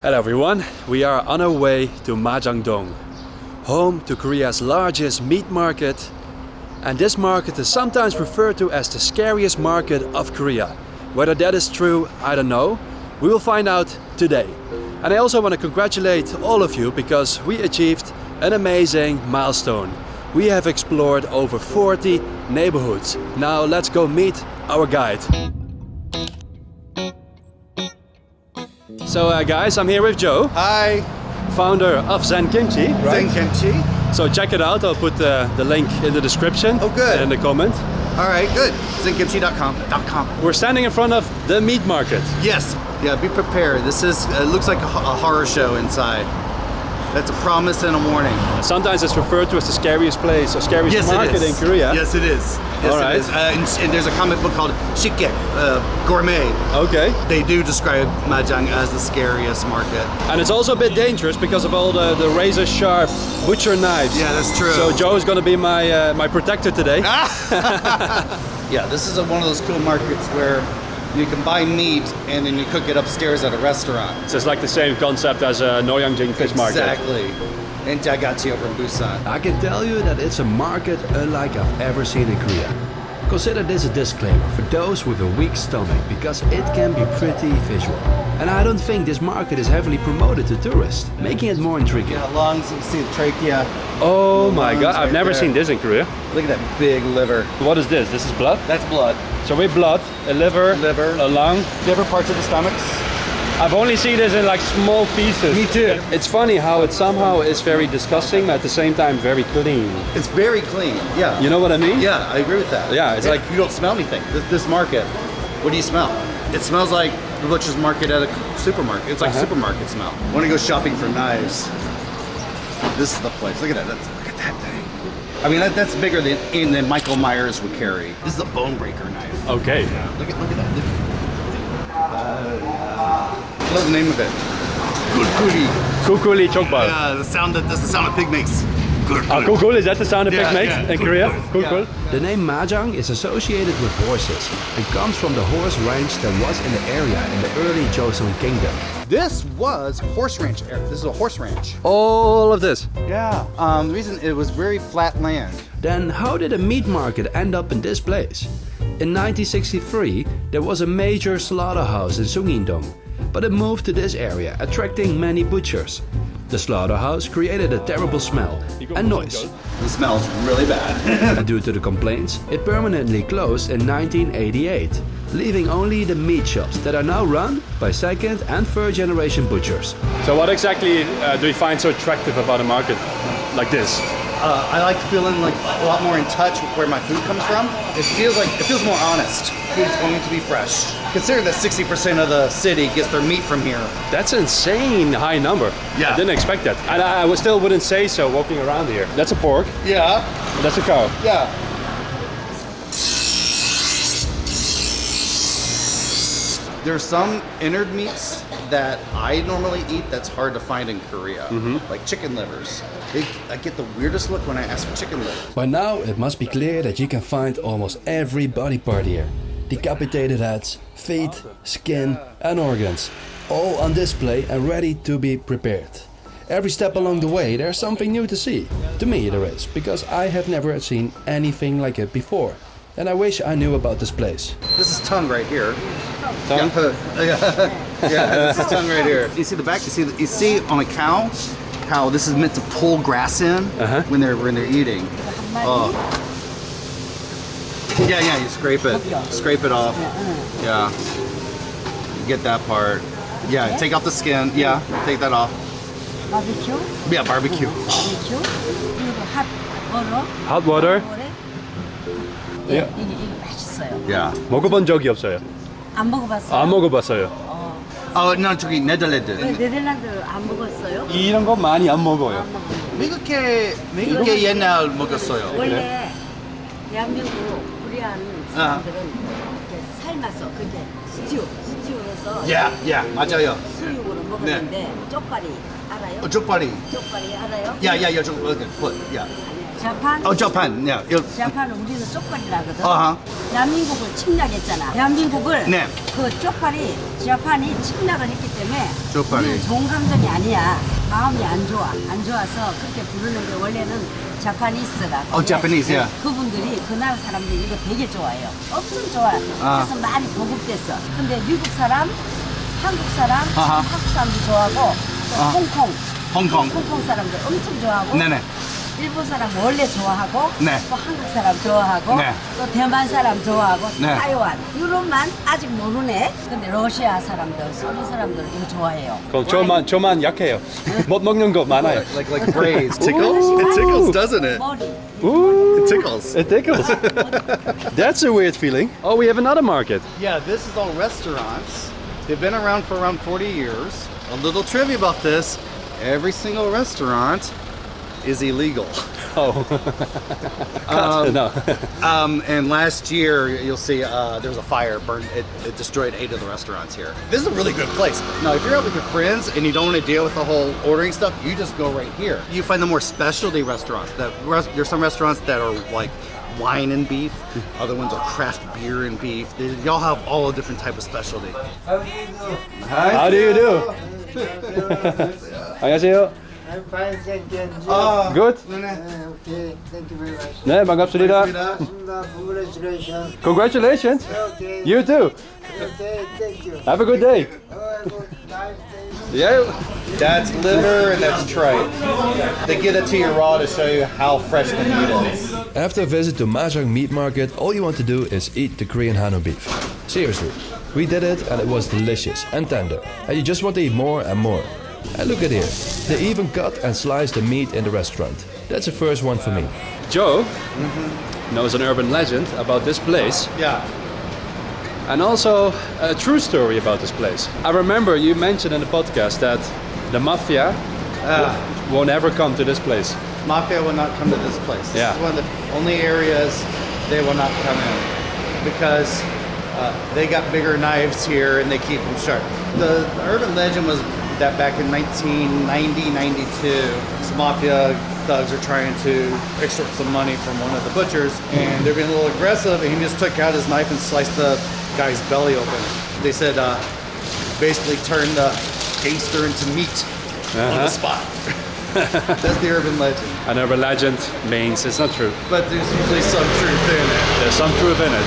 Hello everyone, we are on our way to Majang-dong, home to Korea's largest meat market, and this market is sometimes referred to as the scariest market of Korea. Whether that is true, I don't know. We will find out today. And I also want to congratulate all of you because we achieved an amazing milestone. We have explored over 40 neighborhoods. Now let's go meet our guide. So guys, I'm here with Joe. Hi, Founder of Zen Kimchi, right? Zen Kimchi. So check it out, I'll put the link in the description. Oh, good. And in the comment. All right, good. ZenKimchi.com. We're standing in front of the meat market. Yes. Yeah, be prepared. This is, it looks like a horror show inside. That's a promise and a warning. Sometimes it's referred to as the scariest place or scariest market in Korea. Yes, it is. Yes, all right. It is. And there's a comic book called Shikek, Gourmet. Okay. They do describe Majang as the scariest market. And it's also a bit dangerous because of all the razor sharp butcher knives. Yeah, that's true. So Joe is going to be my protector today. Yeah, this is one of those cool markets where you can buy meat and then you cook it upstairs at a restaurant. So it's like the same concept as a Noyangjin fish market. Exactly. And Jagachi over in Busan. I can tell you that it's a market unlike I've ever seen in Korea. Consider this a disclaimer for those with a weak stomach because it can be pretty visual. And I don't think this market is heavily promoted to tourists, making it more intriguing. Yeah, lungs, you can see the trachea. Oh my god, I've right never there. seen this in Korea. Look at that big liver. What is this? This is blood? That's blood. So with blood, a liver, a lung. Different parts of the stomachs. I've only seen this in like small pieces. Me too. It's funny how it somehow is very disgusting, but at the same time very clean. It's very clean. Yeah. You know what I mean? Yeah, I agree with that. Yeah, it's like you don't smell anything. This market, what do you smell? It smells like the butcher's market at a supermarket. It's like supermarket smell. Want to go shopping for knives? This is the place. Look at that. Look at that thing. I mean, that's bigger than Michael Myers would carry. This is a bone breaker knife. Okay. Look at that. Look. What's the name of it? Kukuli. Kukuli chokbal. Yeah, that's the sound a pig makes. Kukul, is that the sound a pig makes in Korea? Kukul. The name Majang is associated with horses and comes from the horse ranch that was in the area in the early Joseon Kingdom. This was horse ranch area. This is a horse ranch. All of this. Yeah. The reason it was very flat land. Then how did a meat market end up in this place? In 1963, there was a major slaughterhouse in Sungin-dong, but it moved to this area, attracting many butchers. The slaughterhouse created a terrible smell and noise. The smell's really bad. And due to the complaints, it permanently closed in 1988, leaving only the meat shops that are now run by second and third generation butchers. So what exactly do you find so attractive about a market like this? I like feeling like a lot more in touch with where my food comes from. It feels more honest. Food's going to be fresh. Consider that 60% of the city gets their meat from here. That's an insane high number. Yeah. I didn't expect that. And I still wouldn't say so walking around here. That's a pork. Yeah. That's a cow. Yeah. There's some innard meats that I normally eat that's hard to find in Korea, like chicken livers. I get the weirdest look when I ask for chicken liver. By now, it must be clear that you can find almost every body part here. Decapitated heads, feet, skin and organs, all on display and ready to be prepared. Every step along the way there's something new to see. To me there is, because I have never seen anything like it before. And I wish I knew about this place. This is tongue right here. Tongue? Yeah, this is tongue right here. You see the back? You see on a cow, this is meant to pull grass in when they're eating. Oh. Yeah, you scrape it off. Yeah. You get that part. Yeah, take off the skin. Yeah, take that off. Barbecue? Yeah, barbecue. 그리고 hot water. Hot water? 예. 이게 맛있어요. Yeah. 먹어본 적이 없어요. 안 먹어봤어요? 안 먹어봤어요. 난 저기 네덜란드. 왜 네덜란드 안 먹었어요? 이런 거 많이 안 먹어요. 미국에 옛날 먹었어요. 원래 대한민국 코리안 사람들은 이렇게 삶아서 그게 스튜에서 Yeah, 맞아요. 수육으로 먹었는데 쪽발이 알아요? 쪽발이. 쪽발이 알아요? Yeah, 쪽발이. Yeah. 자판. Japan. Yeah. 자판은 우리는 쪽팔이라거든. Uh-huh. 대한민국을 침략했잖아. 대한민국을 네. 그 자판이 침략을 했기 때문에 쪽팔이. 우리는 좋은 감정이 아니야. 마음이 안 좋아서 그렇게 부르는 게 원래는 자파니스라. Japanese, yeah. 그분들이 그 나라 사람들이 이거 되게 좋아해요. 엄청 좋아해. 그래서 많이 보급됐어. 근데 미국 사람, 한국 사람, 한국 사람도 좋아하고 또 홍콩 사람들 엄청 좋아하고. 네네. 일본 사람 원래 좋아하고 네. 또 한국 사람 좋아하고 네. 또 대만 사람 좋아하고 네. 타이완 유럽만 아직 모르네. 근데 러시아 사람들, 소련 사람들 이거 좋아해요. 그럼 저만 약해요. 못 먹는 거 많아요. Like braised. Tickles? It tickles, doesn't it? 머리. Ooh, It tickles. it tickles. That's a weird feeling. Oh, we have another market. Yeah, this is all restaurants. They've been around for around 40 years. A little trivia about this. Every single restaurant is illegal. Oh. No. And last year, you'll see there was a fire, it destroyed 8 of the restaurants here. This is a really good place. Now, if you're out with your friends and you don't want to deal with the whole ordering stuff, you just go right here. You find the more specialty restaurants. There's some restaurants that are like wine and beef. Other ones are craft beer and beef. Y'all have all a different type of specialty. How do you do? 안녕하세요. I'm fine, thank you. Good? Okay, thank you very much. 네, 반갑습니다. Congratulations. Congratulations. Okay. You too. Okay, thank you. Have a good day. Nice day. Yeah. That's liver and that's tripe. They get it to you raw to show you how fresh the meat is. After a visit to Majang Meat Market, all you want to do is eat the Korean Hano beef. Seriously, we did it and it was delicious and tender, and you just want to eat more and more. And look at here, they even cut and slice the meat in the restaurant. That's the first one for me. Joe knows an urban legend about this place, Yeah. and also a true story about this place. I remember you mentioned in the podcast that the mafia won't ever come to this place. Mafia will not come to this place. This Yeah. is one of the only areas they will not come in because they got bigger knives here and they keep them sharp. The urban legend was that back in 1990, 92, some mafia thugs are trying to extort some money from one of the butchers and they're being a little aggressive and he just took out his knife and sliced the guy's belly open. They said basically turned the gangster into meat on the spot. That's the urban legend. An urban legend means it's not true. But there's usually some truth in it. There's some truth in it.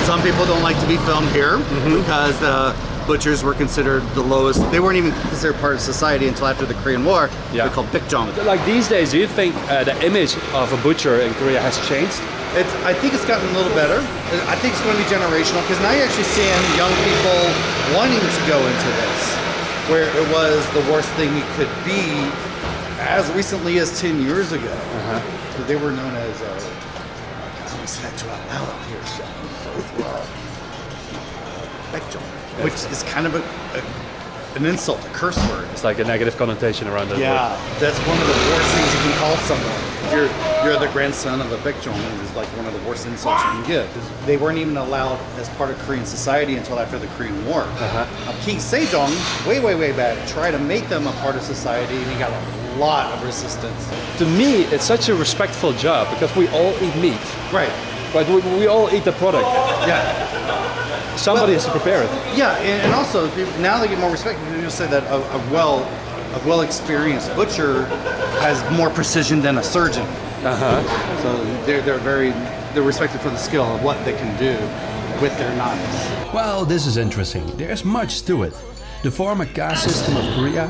Some people don't like to be filmed here because the butchers were considered the lowest. They weren't even considered part of society until after the Korean War. Yeah. They're called bikjong. Like these days, do you think the image of a butcher in Korea has changed? I think it's gotten a little better. I think it's going to be generational because now you're actually seeing young people wanting to go into this, where it was the worst thing it could be as recently as 10 years ago. They were known as, I can't say that too out loud up here, so. Bikjong, which is kind of an insult, a curse word. It's like a negative connotation around it. Yeah, that's one of the worst things you can call someone. If you're the grandson of a bikjong, it's like one of the worst insults you can give. They weren't even allowed as part of Korean society until after the Korean War. King Sejong, way back, tried to make them a part of society, and he got a lot of resistance. To me, it's such a respectful job because we all eat meat. Right. But we all eat the product. Yeah. Somebody has to prepare it. Yeah, and also now they get more respect. People say that a well-experienced butcher has more precision than a surgeon. So they're respected for the skill of what they can do with their knives. Well, this is interesting. There's much to it. The former caste system of Korea?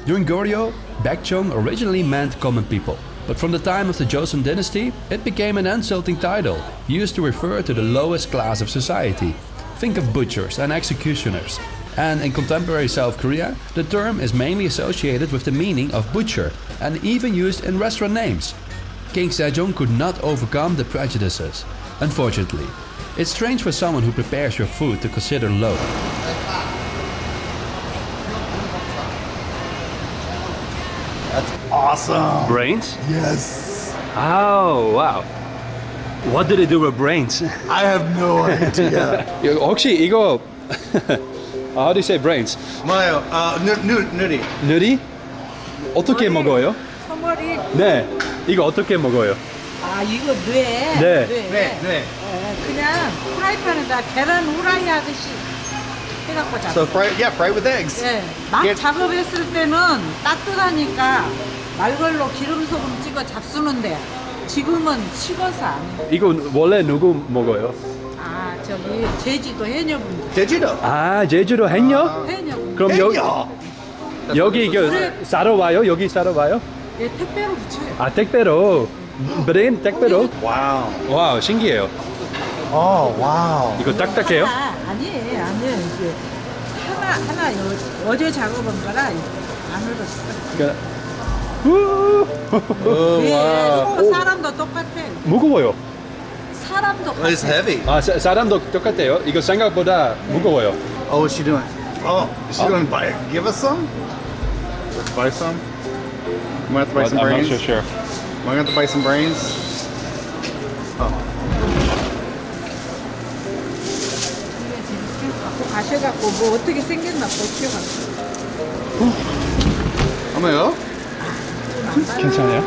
During Goryeo, Baekjeong originally meant common people. But from the time of the Joseon dynasty, it became an insulting title, used to refer to the lowest class of society. Think of butchers and executioners. And in contemporary South Korea, the term is mainly associated with the meaning of butcher, and even used in restaurant names. King Sejong could not overcome the prejudices. Unfortunately, it's strange for someone who prepares your food to consider low. Awesome. Brains? Yes. Oh, wow. What do they do with brains? I have no idea. 혹시 이거 how do you say brains? 뭐요? 누리. 누리? 어떻게 먹어요? 허리. 네. 이거 어떻게 먹어요? 아 이거 뇌. 네. 네. 그냥 프라이팬에다 계란 후라이 하듯이 해갖고 잡아. So fry with eggs. 네. 막 예. 작업했을 때는 따뜻하니까 말걸로 기름 소금 찍어 잡수는데 지금은 식어서 안 해. 이거 원래 누구 먹어요? 아 저기 제주도 해녀분들. 제주도. 아, 제주도 했냐? 해녀분들. 그럼 여기 이거 싸러 와요? 여기 싸러 와요? 예, 택배로 붙여요. 아, 택배로. 브레인 택배로. 와우. 와우, 신기해요. 와우. 이거 딱딱해요? 아니에요. 이게 하나 어제 작업한 거라 안 얼었어. 네, 사람도 똑같아. 무거워요. 사람도 It's 똑같아. heavy. 아, 사람도 똑같아요. 이거 생각보다 무거워요. Oh, what's she doing? Oh, is she going to buy? Give us some? Let's buy some. I'm gonna have to buy some brains. sure. I'm gonna have to buy some brains. 갖고 가셔갖고 뭐 어떻게 생겼나 보셔갖고. 어머요? 괜찮아요?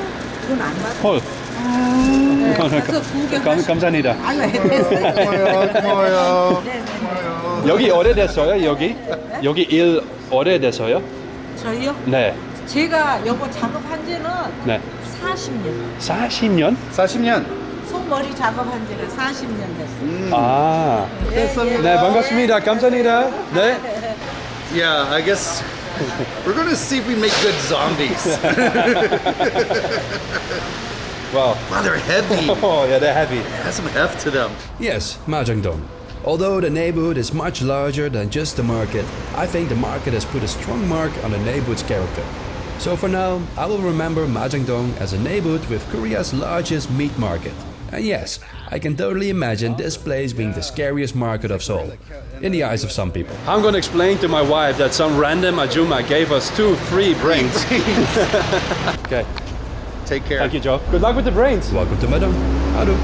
돈안 받아. 헐. 네, 가서 구경하시고. 감사합니다. 아유, 됐어요. 고마워요. 네네네. 여기 오래됐어요? 여기 일 오래됐어요? 저희요? 네. 제가 요거 작업한 지는 네. 40년. 40년? 40년. 손머리 작업한 지가 40년 됐어요. 아. 네, 반갑습니다. 감사합니다. 네. Yeah, I guess we're gonna see if we make good zombies. Wow. Wow, they're heavy. Oh, yeah, they're heavy. Has some heft to them. Yes, Majang-dong. Although the neighborhood is much larger than just the market, I think the market has put a strong mark on the neighborhood's character. So for now, I will remember Majang-dong as a neighborhood with Korea's largest meat market. And yes, I can totally imagine this place being the scariest market of Seoul, in the eyes of some people. I'm gonna explain to my wife that some random Ajuma gave us 2 free brains. Okay. Take care. Thank you, Joe. Good luck with the brains. Welcome to Madong. Hado.